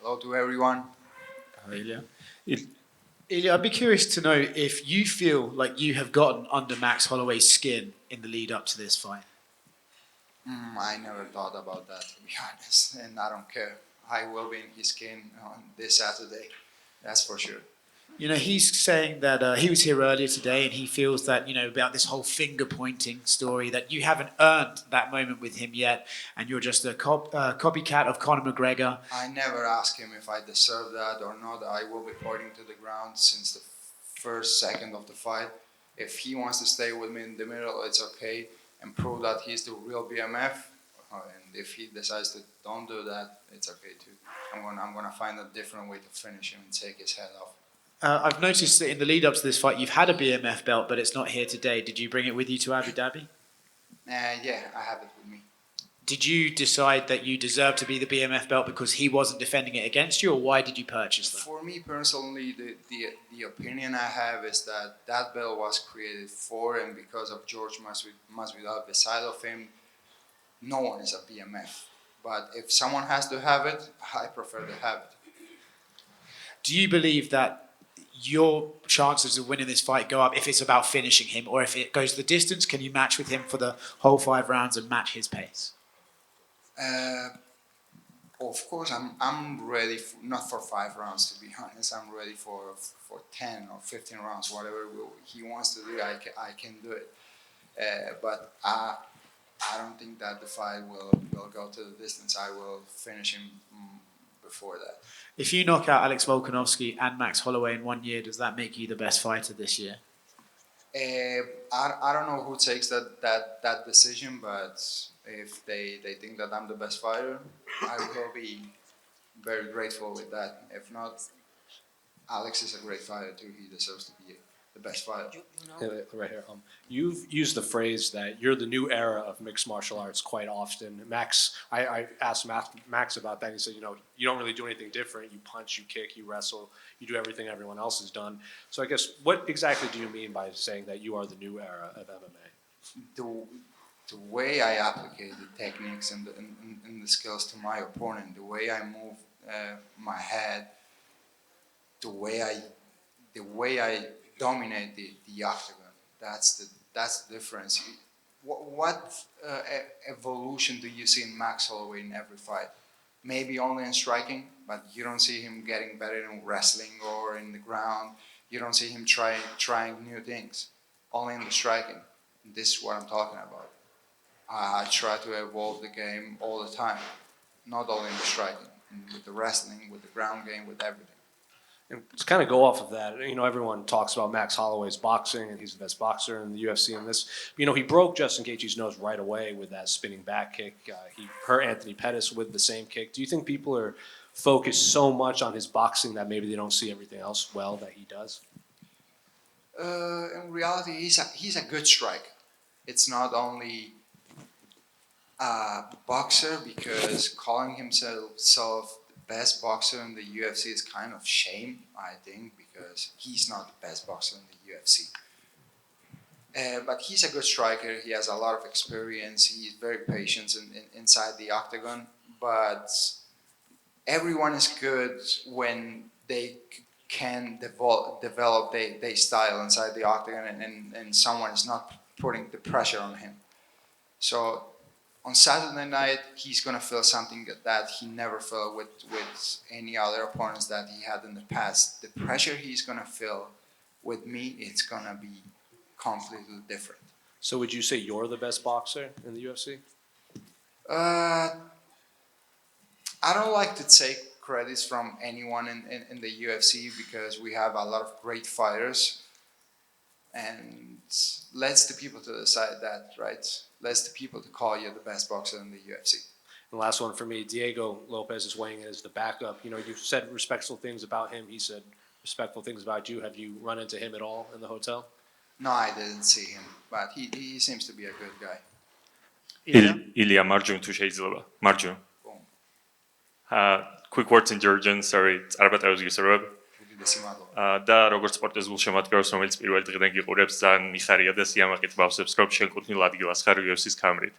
Hello to everyone. Ilia. Ilia, I'd be curious to know if you feel like you have gotten under Max Holloway's skin in the lead up to this fight. I never thought about that, to be honest, and I don't care. I will be in his skin on this Saturday, that's for sure. You know, he's saying that he was here earlier today and he feels that, you know, about this whole finger pointing story, that you haven't earned that moment with him yet and you're just a copycat of Conor McGregor. I never asked him if I deserve that or not. I will be pointing to the ground since the first second of the fight. If he wants to stay with me in the middle, it's okay, and prove that he's the real BMF. And if he decides to don't do that, it's okay too. I'm gonna find a different way to finish him and take his head off. I've noticed that in the lead up to this fight, you've had a BMF belt, but it's not here today. Did you bring it with you to Abu Dhabi? Yeah, I have it with me. Did you decide that you deserve to be the BMF belt because he wasn't defending it against you, or why did you purchase that? For me personally, the opinion I have is that that belt was created for and because of George Masvidal. Beside of him, no one is a BMF. But if someone has to have it, I prefer to have it. Do you believe that your chances of winning this fight go up if it's about finishing him, or if it goes the distance, can you match with him for the whole 5 rounds and match his pace? Of course, I'm ready not for 5 rounds, to be honest. I'm ready for 10 or 15 rounds, whatever he wants to do. I can do it. But I don't think that the fight will go to the distance. I will finish him before that. If you knock out Alex Volkanovski and Max Holloway in 1 year, does that make you the best fighter this year? I don't know who takes that decision, but if they think that I'm the best fighter, I will be very grateful with that. If not, Alex is a great fighter too. He deserves to be the best fighter. Right here. You've used the phrase that you're the new era of mixed martial arts quite often. Max, I asked Max about that. And he said, you know, you don't really do anything different. You punch, you kick, you wrestle, you do everything everyone else has done. So I guess, what exactly do you mean by saying that you are the new era of MMA? The way I applicate the techniques and the skills to my opponent, the way I move my head, the way I dominate the octagon. That's the difference. What evolution do you see in Max Holloway in every fight? Maybe only in striking, but you don't see him getting better in wrestling or in the ground. You don't see him trying new things. Only in the striking. This is what I'm talking about. I try to evolve the game all the time, not only in the striking, with the wrestling, with the ground game, with everything. And to kind of go off of that, you know, everyone talks about Max Holloway's boxing, and he's the best boxer in the UFC in this. You know, he broke Justin Gaethje's nose right away with that spinning back kick. He hurt Anthony Pettis with the same kick. Do you think people are focused so much on his boxing that maybe they don't see everything else well that he does? In reality, he's a good striker. It's not only a boxer, because calling himself best boxer in the UFC is kind of shame, I think, because he's not the best boxer in the UFC. But he's a good striker. He has a lot of experience. He's very patient inside the octagon. But everyone is good when they can develop their style inside the octagon, and someone is not putting the pressure on him. So on Saturday night, he's going to feel something that he never felt with any other opponents that he had in the past. The pressure he's going to feel with me, it's going to be completely different. So would you say you're the best boxer in the UFC? I don't like to take credits from anyone in the UFC, because we have a lot of great fighters. And let's the people to decide that, right? Let's the people to call you the best boxer in the UFC. And last one for me, Diego Lopez is weighing in as the backup. You know, you've said respectful things about him. He said respectful things about you. Have you run into him at all in the hotel? No, I didn't see him, but he seems to be a good guy. Ilia, მარჯვნივ თუ შეიძლება. მარჯვნივ. Quick words in Georgian, sorry, წარმატებებს გისურვებ. და როგორც სპორტის გულშემატკივრებს, რომელიც პირველ დღიდან გიყურებს, ძალიან მიხარია და სიამაყით ვავსებს, რომ შენ კუთვნილ ადგილას ხარ UFC-ს კამერით.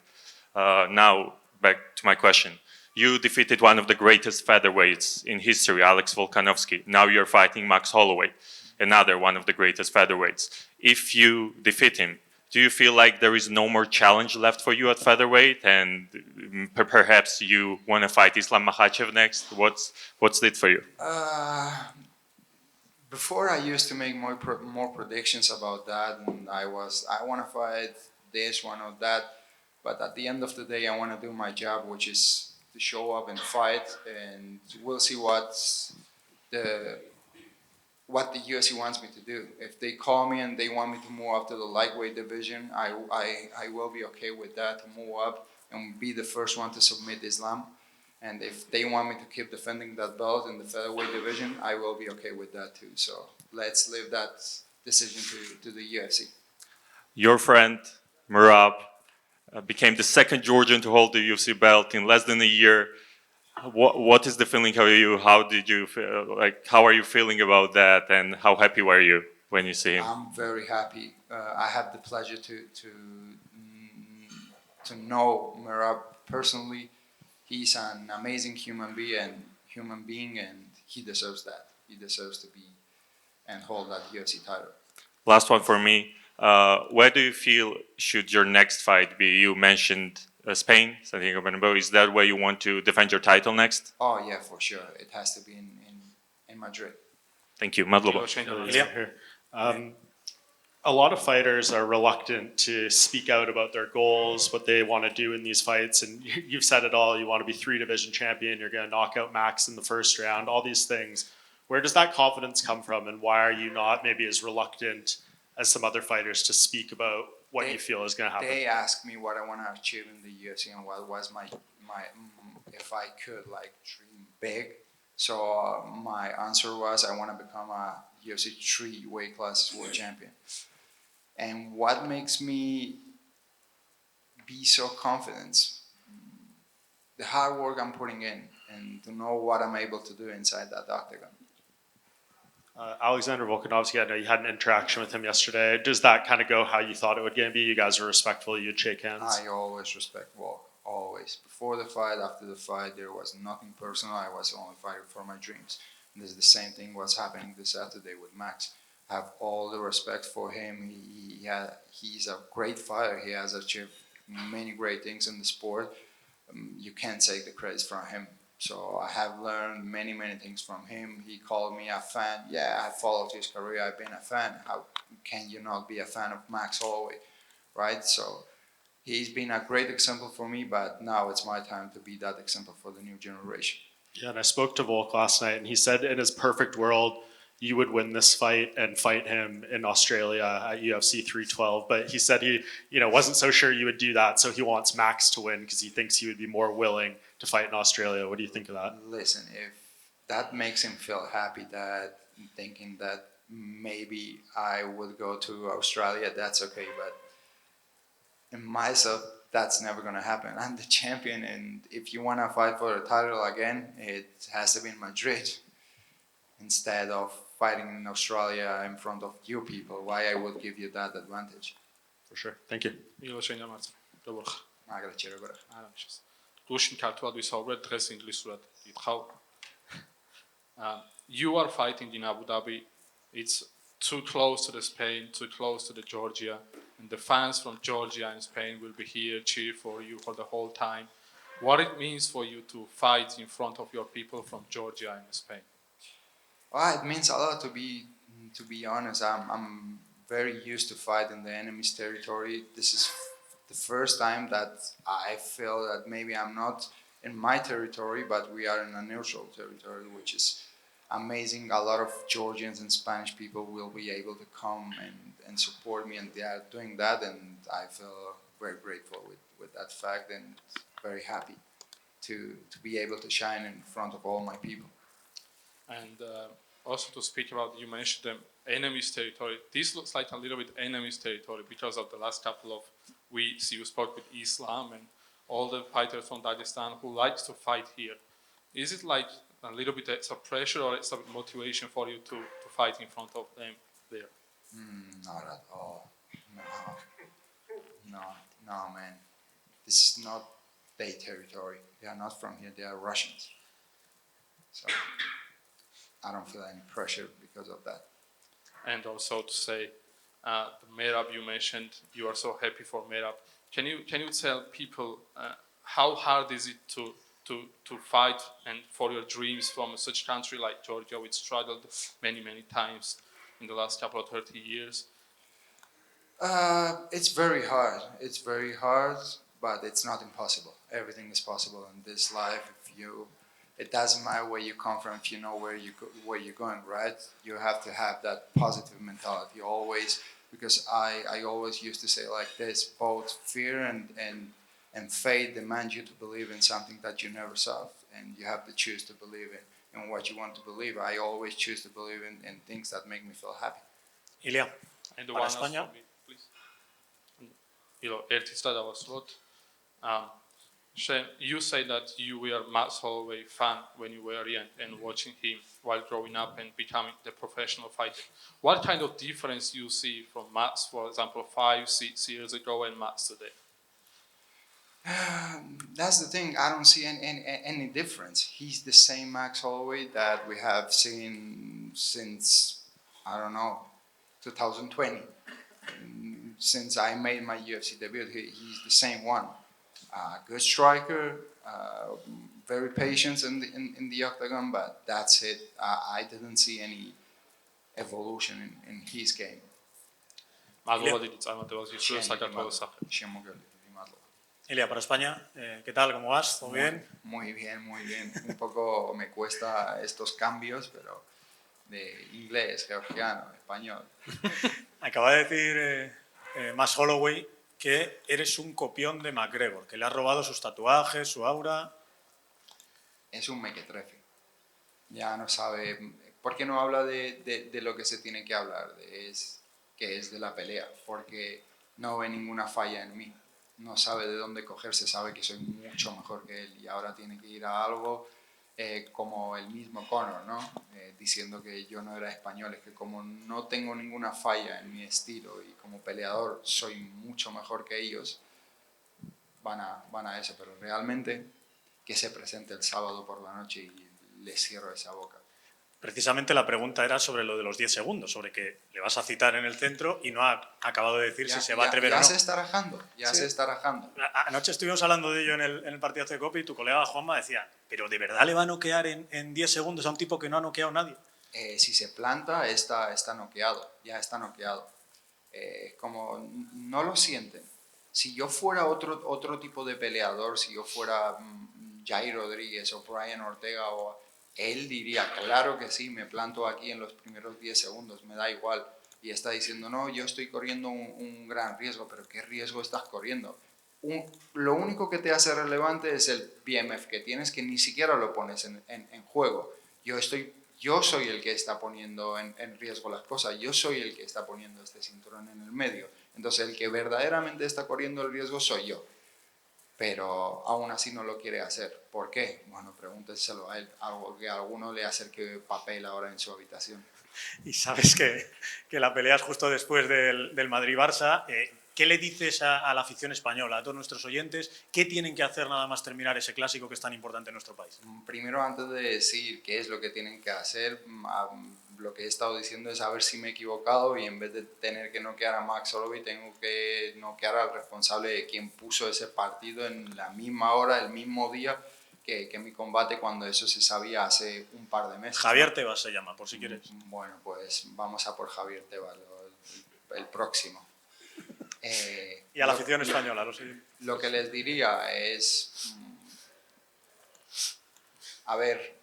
Now back to my question. you defeated one of the greatest featherweights in history, Alex Volkanovski. Now you're fighting Max Holloway, another one of the greatest featherweights. If you defeat him, do you feel like there is no more challenge left for you at featherweight, and perhaps you want to fight Islam Makhachev next? What's it for you? Before I used to make more predictions about that, and I want to fight this one or that, but at the end of the day, I want to do my job, which is to show up and fight, and we'll see what the UFC wants me to do. If they call me and they want me to move up to the lightweight division, I will be okay with that, to move up and be the first one to submit Islam. And if they want me to keep defending that belt in the featherweight division, I will be okay with that too. So let's leave that decision to the UFC. Your friend, Merab, became the second Georgian to hold the UFC belt in less than a year. What is the feeling? How did you feel? Like, how are you feeling about that? And how happy were you when you see him? I'm very happy. I have the pleasure to know Merab personally. He's an amazing human being, and he deserves that. He deserves to be and hold that UFC title. Last one for me. Where do you feel should your next fight be? You mentioned Spain, Santiago Bernabeu. Is that where you want to defend your title next? Oh yeah, for sure. It has to be in Madrid. Thank you. Madlobo. A lot of fighters are reluctant to speak out about their goals, what they want to do in these fights. And you've said it all. You want to be 3-division champion. You're going to knock out Max in the first round, all these things. Where does that confidence come from? And why are you not maybe as reluctant as some other fighters to speak about what you feel is going to happen? They asked me what I want to achieve in the UFC and what was my if I could like dream big. So my answer was I want to become a UFC 3 weight class world champion. And what makes me be so confident? The hard work I'm putting in and to know what I'm able to do inside that octagon. Alexander Volkanovski, I know you had an interaction with him yesterday. Does that kind of go how you thought it would be? You guys were respectful, you'd shake hands? I always respect Volk, always. Before the fight, after the fight, there was nothing personal. I was only fighting for my dreams. And this is the same thing was happening this Saturday with Max. I have all the respect for him. He's a great fighter. He has achieved many great things in the sport. You can't take the credit from him. So I have learned many things from him. He called me a fan. Yeah, I followed his career. I've been a fan. How can you not be a fan of Max Holloway, right? So he's been a great example for me, but now it's my time to be that example for the new generation. Yeah, and I spoke to Volk last night, and he said in his perfect world, you would win this fight and fight him in Australia at UFC 312. But he said he, wasn't so sure you would do that, so he wants Max to win because he thinks he would be more willing to fight in Australia. What do you think of that? Listen, if that makes him feel happy, that thinking that maybe I would go to Australia, that's okay. But in myself, that's never going to happen. I'm the champion, and if you want to fight for the title again, it has to be in Madrid instead of fighting in Australia in front of you people. Why I would give you that advantage? For sure. Thank you. You are fighting in Abu Dhabi. It's too close to the Spain, too close to the Georgia, and the fans from Georgia and Spain will be here cheer for you for the whole time. What it means for you to fight in front of your people from Georgia and Spain? Well, it means a lot to be honest. I'm very used to fight in the enemy's territory. This is the first time that I feel that maybe I'm not in my territory, but we are in a neutral territory, which is amazing. A lot of Georgians and Spanish people will be able to come and support me, and they are doing that, and I feel very grateful with that fact and very happy to be able to shine in front of all my people. And also to speak about, you mentioned the enemy's territory. This looks like a little bit enemy's territory because of the last couple of weeks you spoke with Islam and all the fighters from Dagestan who likes to fight here. Is it like a little bit it's a pressure or it's a motivation for you to fight in front of them there? Not at all. No, man. This is not their territory. They are not from here, they are Russians. So I don't feel any pressure because of that. And also to say, the Merab you mentioned, you are so happy for Merab. Can you tell people how hard is it to fight and for your dreams from such country like Georgia, which struggled many times in the last couple of 30 years? It's very hard. It's very hard, but it's not impossible. Everything is possible in this life. It doesn't matter where you come from. If you know where you're going, right? You have to have that positive mentality always. Because I always used to say like this: both fear and faith demand you to believe in something that you never saw, and you have to choose to believe in what you want to believe. I always choose to believe in things that make me feel happy. Ilia, And the para one else España. for me, please. Értistä davasrot. You say that you were Max Holloway fan when you were young and watching him while growing up and becoming the professional fighter. What kind of difference you see from Max, for example, 5-6 years ago and Max today? That's the thing. I don't see any difference. He's the same Max Holloway that we have seen since, I don't know, 2020. Since I made my UFC debut, he's the same one. Good striker, very patient in the octagon, but that's it. I didn't see any evolution in his game. Ilia, para España, ¿qué tal? ¿Cómo vas? ¿Todo bien? Muy bien, muy bien. Un poco me cuesta estos cambios, pero de inglés, georgiano, español. Acaba de decir Max Holloway que eres un copión de McGregor, que le has robado sus tatuajes, su aura. Es un mequetrefe. Ya no sabe. ¿Por qué no habla de lo que se tiene que hablar? Que es de la pelea. Porque no ve ninguna falla en mí. No sabe de dónde cogerse. Sabe que soy mucho mejor que él. Y ahora tiene que ir a algo como el mismo Conor, ¿no? Diciendo que yo no era español. Es que como no tengo ninguna falla en mi estilo y como peleador soy mucho mejor que ellos, van a eso. Pero realmente que se presente el sábado por la noche y le cierro esa boca. Precisamente la pregunta era sobre lo de los 10 segundos, sobre que le vas a citar en el centro y no ha acabado de decir si se va a atrever o no. Ya se está rajando, se está rajando. Anoche estuvimos hablando de ello en el partidazo de Copa y tu colega Juanma decía, ¿pero de verdad le va a noquear en 10 segundos a un tipo que no ha noqueado a nadie? Si se planta, está noqueado, ya está noqueado. Como no lo sienten. Si yo fuera otro tipo de peleador, si yo fuera Jair Rodríguez o Brian Ortega, él diría, claro que sí, me planto aquí en los primeros 10 segundos, me da igual. Y está diciendo, no, yo estoy corriendo un gran riesgo, pero ¿qué riesgo estás corriendo? Lo único que te hace relevante es el BMF que tienes, que ni siquiera lo pones en juego. Yo soy el que está poniendo en riesgo las cosas, yo soy el que está poniendo este cinturón en el medio. Entonces el que verdaderamente está corriendo el riesgo soy yo. Pero aún así no lo quiere hacer. ¿Por qué? Bueno, pregúnteselo a él. Algo que a alguno le acerque papel ahora en su habitación. Y sabes que la pelea es justo después del Madrid-Barça. ¿Qué le dices a la afición española, a todos nuestros oyentes? ¿Qué tienen que hacer nada más terminar ese clásico que es tan importante en nuestro país? Primero, antes de decir qué es lo que tienen que hacer, lo que he estado diciendo es a ver si me he equivocado y en vez de tener que noquear a Max Holloway, tengo que noquear al responsable de quien puso ese partido en la misma hora, el mismo día que mi combate, cuando eso se sabía hace un par de meses. Javier Tebas se llama, por si quieres. Bueno, pues vamos a por Javier Tebas, el próximo. Y a la afición española, lo que les diría es, a ver,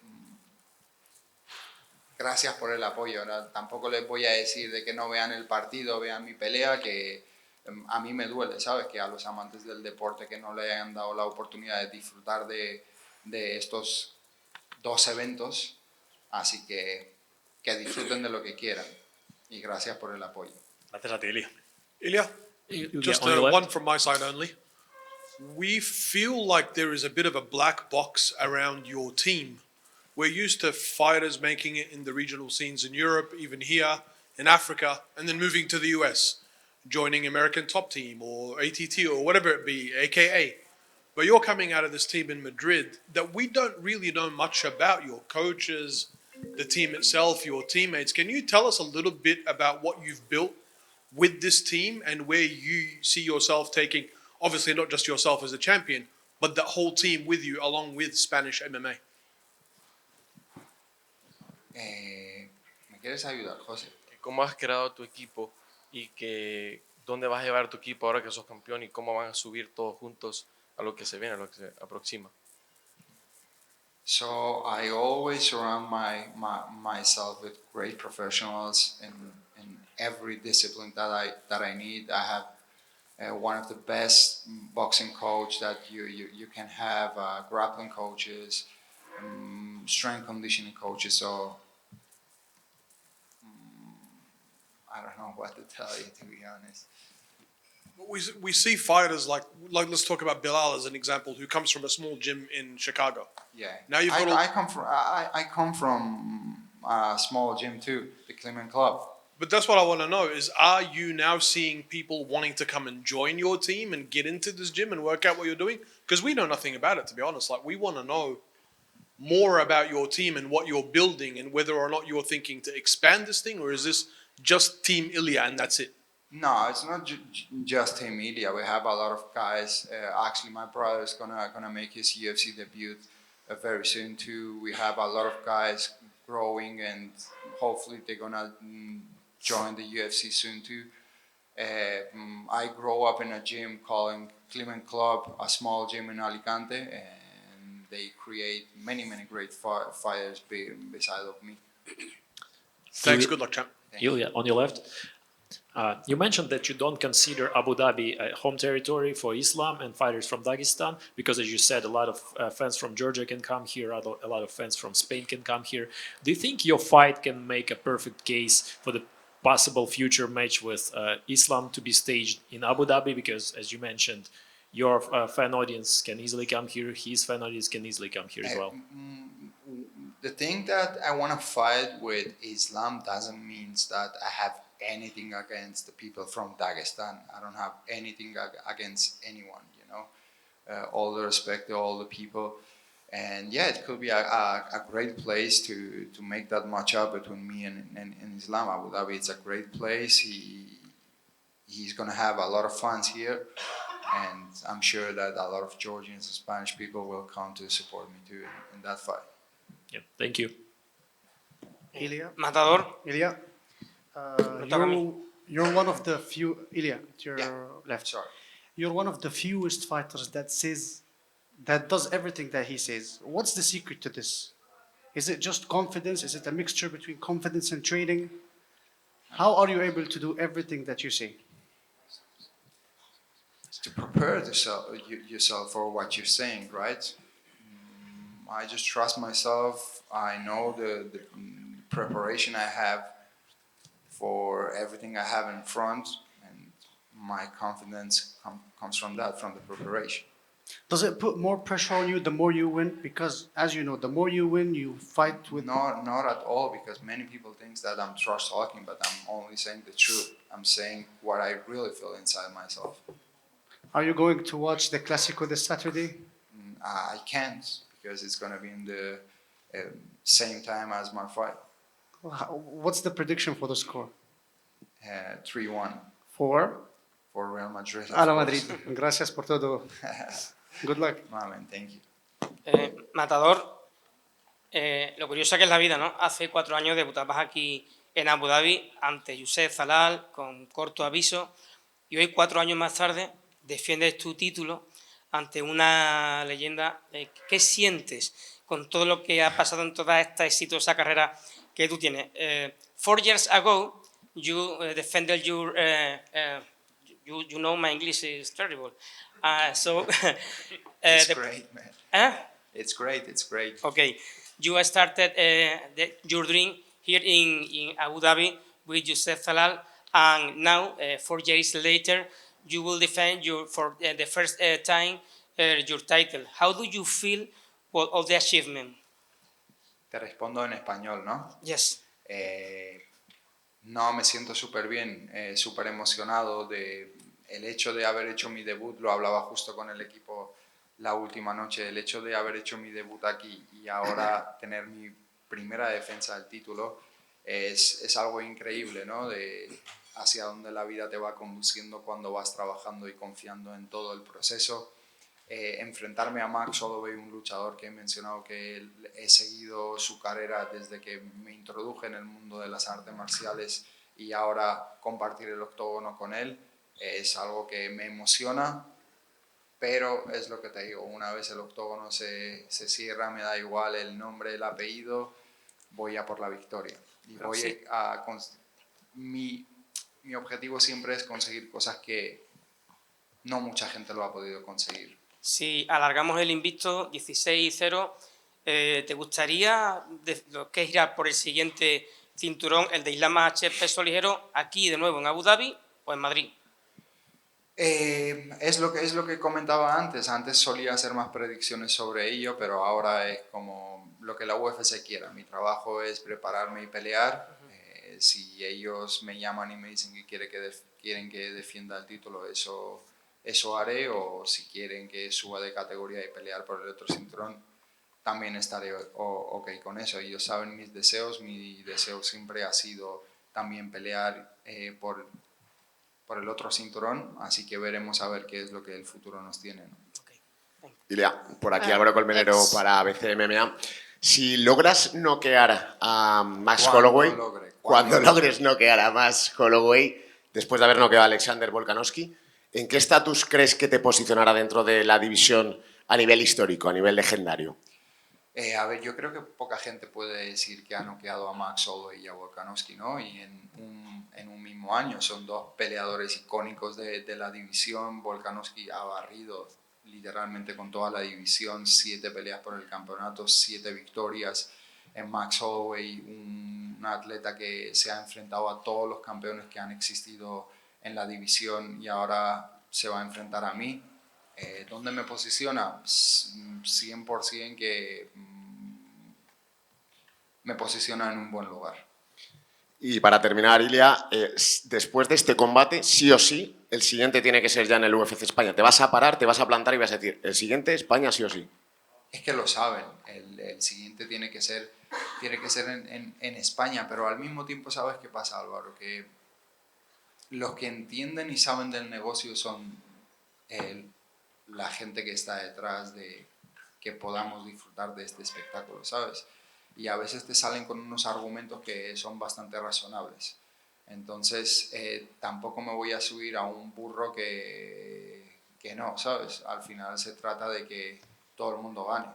gracias por el apoyo. ¿No? Tampoco les voy a decir de que no vean el partido, vean mi pelea, que a mí me duele, ¿sabes? Que a los amantes del deporte que no le hayan dado la oportunidad de disfrutar de estos dos eventos. Así que disfruten de lo que quieran. Y gracias por el apoyo. Gracias a ti, Ilia. Ilia, just one from my side only. We feel like there is a bit of a black box around your team. We're used to fighters making it in the regional scenes in Europe, even here, in Africa, and then moving to the US, joining American Top Team or ATT or whatever it be, AKA. but you're coming out of this team in Madrid that we don't really know much about, your coaches, the team itself, your teammates. Can you tell us a little bit about what you've built with this team and where you see yourself taking, obviously not just yourself as a champion, but the whole team with you along with Spanish MMA? ¿Me quieres ayudar, José? ¿Cómo has creado tu equipo y que dónde vas a llevar tu equipo ahora que sos campeón y cómo van a subir todos juntos a lo que se viene, a lo que se aproxima? So I always surround myself with great professionals in every discipline that I need. I have one of the best boxing coach that you can have, grappling coaches, strength conditioning coaches. So I don't know what to tell you, to be honest. We see fighters like let's talk about Bilal as an example, who comes from a small gym in Chicago. Yeah. Now you've got I come from a small gym too, the Clement Club. But that's what I want to know is, are you now seeing people wanting to come and join your team and get into this gym and work out what you're doing? Because we know nothing about it, to be honest. Like, we want to know more about your team and what you're building and whether or not you're thinking to expand this thing, or is this just Team Ilia and that's it? No, it's not just Team Ilia. We have a lot of guys. Actually, my brother is gonna make his UFC debut very soon too. We have a lot of guys growing, and hopefully they're gonna join the UFC soon too. I grew up in a gym called Clement Club, a small gym in Alicante, and they create many great fighters beside of me. Thanks. Good luck, champ. Ilia, on your left. You mentioned that you don't consider Abu Dhabi a home territory for Islam and fighters from Dagestan because, as you said, a lot of fans from Georgia can come here, a lot of fans from Spain can come here. Do you think your fight can make a perfect case for the possible future match with Islam to be staged in Abu Dhabi? Because, as you mentioned, your fan audience can easily come here, his fan audience can easily come here as well. The thing that I want to fight with Islam doesn't mean that I have anything against the people from Dagestan. I don't have anything against anyone, you know. All the respect to all the people. And yeah, it could be a great place to make that match up between me and Islam. Abu Dhabi, it's a great place. He's going to have a lot of fans here. And I'm sure that a lot of Georgians and Spanish people will come to support me too in that fight. Yeah, thank you. Ilia. Matador. Ilia. You're one of the few, Ilia, to your left. Sorry. You're one of the fewest fighters that does everything that he says. What's the secret to this? Is it just confidence? Is it a mixture between confidence and training? How are you able to do everything that you say? To prepare yourself for what you're saying, right? I just trust myself. I know the preparation I have for everything I have in front, and my confidence comes from that, from the preparation. Does it put more pressure on you the more you win? Because, as you know, the more you win, you fight with... Not at all, because many people think that I'm trash talking, but I'm only saying the truth. I'm saying what I really feel inside myself. Are you going to watch the Clásico this Saturday? I can't, because it's going to be in the same time as my fight. What's the prediction for the score? 3-1. For Real Madrid. A la Madrid. Gracias por todo. Good luck. Man, thank you. Matador, lo curioso que es la vida, ¿no? Hace 4 años debutabas aquí en Abu Dhabi ante Youssef Zalal con corto aviso, y hoy 4 años más tarde defiendes tu título ante una leyenda. ¿Qué sientes con todo lo que ha pasado en toda esta exitosa carrera que tú tienes? 4 years ago, you defended your... you know my English is terrible. It's great, man. It's great. Okay. You started your dream here in Abu Dhabi with Youssef Zalal, and now, 4 years later, you will defend for the first time your title. How do you feel of the achievement? Te respondo en español, ¿no? Yes. No, me siento súper bien, súper emocionado. El hecho de haber hecho mi debut, lo hablaba justo con el equipo la última noche. El hecho de haber hecho mi debut aquí y ahora tener mi primera defensa del título es algo increíble, ¿no? De hacia dónde la vida te va conduciendo cuando vas trabajando y confiando en todo el proceso. Enfrentarme a Max Holloway, un luchador que he mencionado que he seguido su carrera desde que me introduje en el mundo de las artes marciales y ahora compartir el octógono con él es algo que me emociona, pero es lo que te digo, una vez el octógono se cierra, me da igual el nombre, el apellido, voy a por la victoria. Y voy a mi objetivo siempre es conseguir cosas que no mucha gente lo ha podido conseguir. Si alargamos el invicto 16-0, ¿te gustaría lo que es ir a por el siguiente cinturón, el de Islam Makhachev peso ligero, aquí de nuevo en Abu Dhabi o en Madrid? Es lo que comentaba antes. Antes solía hacer más predicciones sobre ello, pero ahora es como lo que la UFC quiera. Mi trabajo es prepararme y pelear. Si ellos me llaman y me dicen que quieren que defienda el título, eso haré, o si quieren que suba de categoría y pelear por el otro cinturón, también estaré ok con eso. Ellos saben mis deseos, mi deseo siempre ha sido también pelear por el otro cinturón, así que veremos a ver qué es lo que el futuro nos tiene, ¿no? Ilia, por aquí Álvaro Colmenero para BCMMA. Si logras noquear a Max Holloway, cuando logres noquear a Max Holloway, después de haber noqueado a Alexander Volkanovski, ¿en qué estatus crees que te posicionará dentro de la división a nivel histórico, a nivel legendario? A ver, yo creo que poca gente puede decir que ha noqueado a Max Holloway y a Volkanovski, ¿no? Y en un mismo año son dos peleadores icónicos de la división. Volkanovski ha barrido literalmente con toda la división, 7 peleas por el campeonato, 7 victorias. En Max Holloway, un atleta que se ha enfrentado a todos los campeones que han existido en la división y ahora se va a enfrentar a mí. ¿Dónde me posiciona? 100% que me posiciona en un buen lugar. Y para terminar, Ilia, después de este combate, sí o sí, el siguiente tiene que ser ya en el UFC España. Te vas a parar, te vas a plantar y vas a decir, el siguiente España sí o sí. Es que lo saben, el siguiente tiene que ser en España, pero al mismo tiempo sabes qué pasa, Álvaro, que los que entienden y saben del negocio son la gente que está detrás de que podamos disfrutar de este espectáculo, ¿sabes? Y a veces te salen con unos argumentos que son bastante razonables. Entonces, tampoco me voy a subir a un burro que no, ¿sabes? Al final se trata de que todo el mundo gane.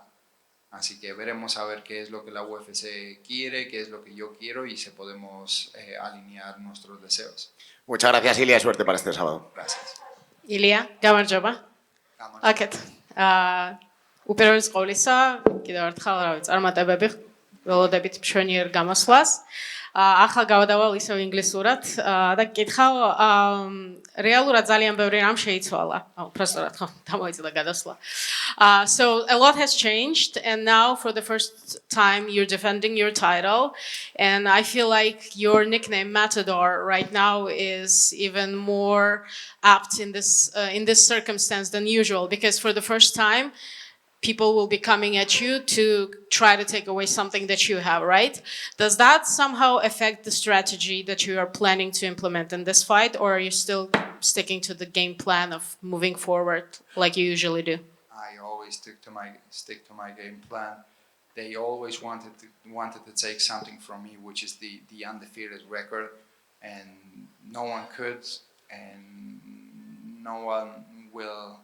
Así que veremos a ver qué es lo que la UFC quiere, qué es lo que yo quiero y si podemos alinear nuestros deseos. Muchas gracias, Ilia, y suerte para este sábado. Gracias. Ilia, გამარჯობა. აკეთ. უპირველეს ყოვლისა, კიდევ ერთხელ რა ვიცი, წარმატებები ველოდებით მშვენიერ გამოსვლას. ახლა გავადავალ ისევ ინგლისურად და გკითხავ, რეალურად ძალიან ბევრი რამ შეიცვალა. უბრალოდ ხო, დამოიწდა გადასვლა. So a lot has changed, and now for the first time you're defending your title, and I feel like your nickname Matador right now is even more apt in this circumstance than usual, because for the first time people will be coming at you to try to take away something that you have, right? Does that somehow affect the strategy that you are planning to implement in this fight, or are you still sticking to the game plan of moving forward like you usually do? I always stick to my game plan. They always wanted to take something from me, which is the undefeated record, and no one could, and no one will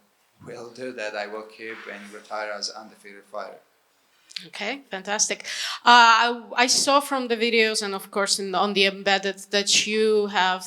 do that. I will keep and retire as undefeated fighter. Okay, fantastic. I saw from the videos and of course on the embedded that you have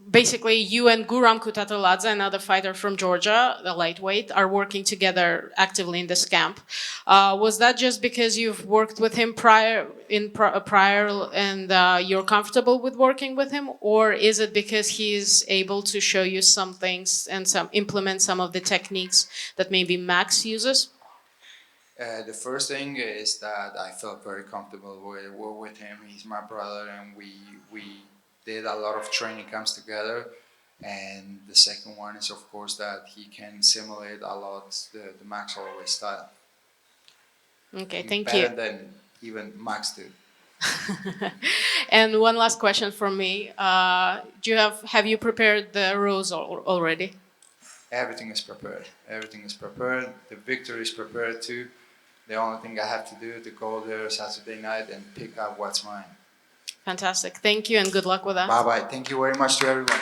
basically you and Guram Kutateladze, another fighter from Georgia, the lightweight, are working together actively in this camp. Was that just because you've worked with him prior and you're comfortable with working with him, or is it because he's able to show you some things and implement some of the techniques that maybe Max uses? The first thing is that I felt very comfortable with him. He's my brother, and we did a lot of training camps together. And the second one is, of course, that he can simulate a lot the Max Holloway style. Okay, thank Better you. than even Max did. And one last question from me. Have you prepared the rules already? Everything is prepared. Everything is prepared. The victory is prepared too. The only thing I have to do is to go there Saturday night and pick up what's mine. Fantastic. Thank you and good luck with that. Bye bye. Thank you very much to everyone.